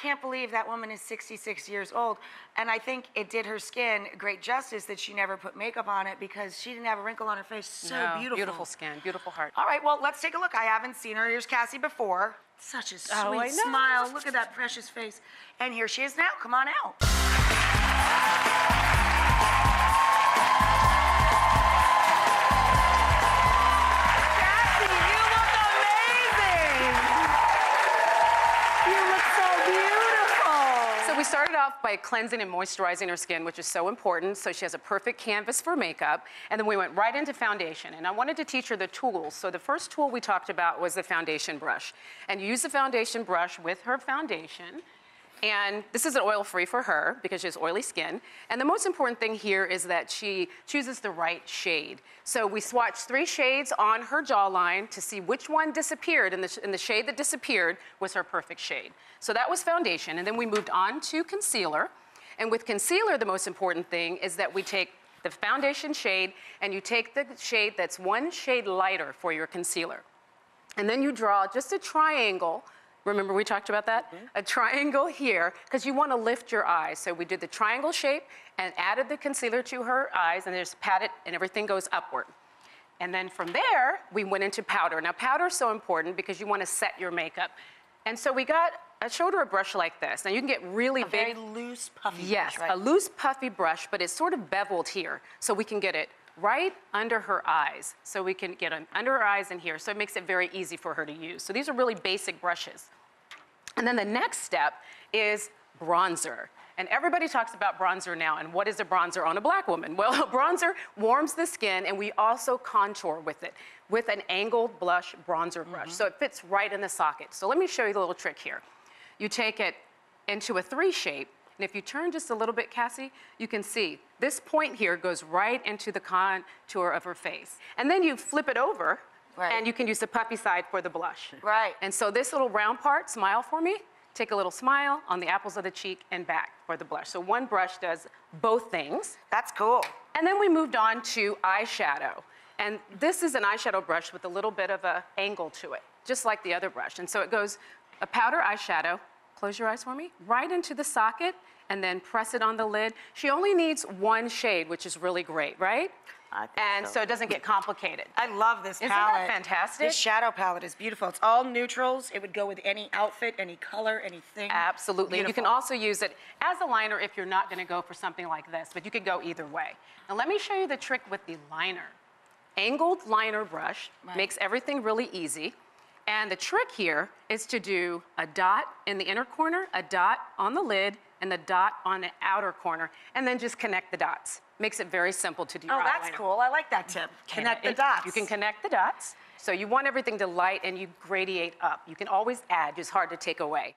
can't believe that woman is 66 years old. And I think it did her skin great justice that she never put makeup on it because she didn't have a wrinkle on her face. So beautiful. Beautiful skin, beautiful heart. All right, well, let's take a look. I haven't seen her. Here's Cassie before. Such a sweet smile. Look at that precious face. And here she is now. Come on out. We started off by cleansing and moisturizing her skin, which is so important, so she has a perfect canvas for makeup. And then we went right into foundation. And I wanted to teach her the tools. So the first tool we talked about was the foundation brush. And you use the foundation brush with her foundation. And this is an oil-free for her because she has oily skin. And the most important thing here is that she chooses the right shade. So we swatched 3 shades on her jawline to see which one disappeared, and the shade that disappeared was her perfect shade. So that was foundation, and then we moved on to concealer. And with concealer, the most important thing is that we take the foundation shade and you take the shade that's 1 shade lighter for your concealer. And then you draw just a triangle. Remember we talked about that? Mm-hmm. A triangle here, because you want to lift your eyes. So we did the triangle shape and added the concealer to her eyes, and just pat it, and everything goes upward. And then from there, we went into powder. Now, powder is so important because you want to set your makeup. And so I showed her a brush like this. Now, you can get really big. Very loose, puffy brush, yes, right? a loose, puffy brush, but it's sort of beveled here. So we can get it right under her eyes. So we can get it under her eyes and here. So it makes it very easy for her to use. So these are really basic brushes. And then the next step is bronzer. And everybody talks about bronzer now. And what is a bronzer on a black woman? Well, a bronzer warms the skin, and we also contour with it with an angled blush bronzer brush. So it fits right in the socket. So let me show you the little trick here. You take it into a 3 shape. And if you turn just a little bit, Cassie, you can see this point here goes right into the contour of her face. And then you flip it over, and you can use the puffy side for the blush. Right. And so this little round part, smile for me. Take a little smile on the apples of the cheek and back for the blush. So one brush does both things. That's cool. And then we moved on to eyeshadow. And this is an eyeshadow brush with a little bit of an angle to it, just like the other brush. And so it goes a powder eyeshadow. Close your eyes for me. Right into the socket, and then press it on the lid. She only needs 1 shade, which is really great, right? And so it doesn't get complicated. I love this palette. Isn't that fantastic? This shadow palette is beautiful. It's all neutrals. It would go with any outfit, any color, anything. Absolutely. Beautiful. You can also use it as a liner if you're not going to go for something like this, but you could go either way. Now let me show you the trick with the liner. Angled liner brush makes everything really easy. And the trick here is to do a dot in the inner corner, a dot on the lid, and a dot on the outer corner, and then just connect the dots. Makes it very simple to do your eyeliner. Oh, that's cool. I like that tip. Connect the dots. You can connect the dots. So you want everything to light and you gradiate up. You can always add, just hard to take away.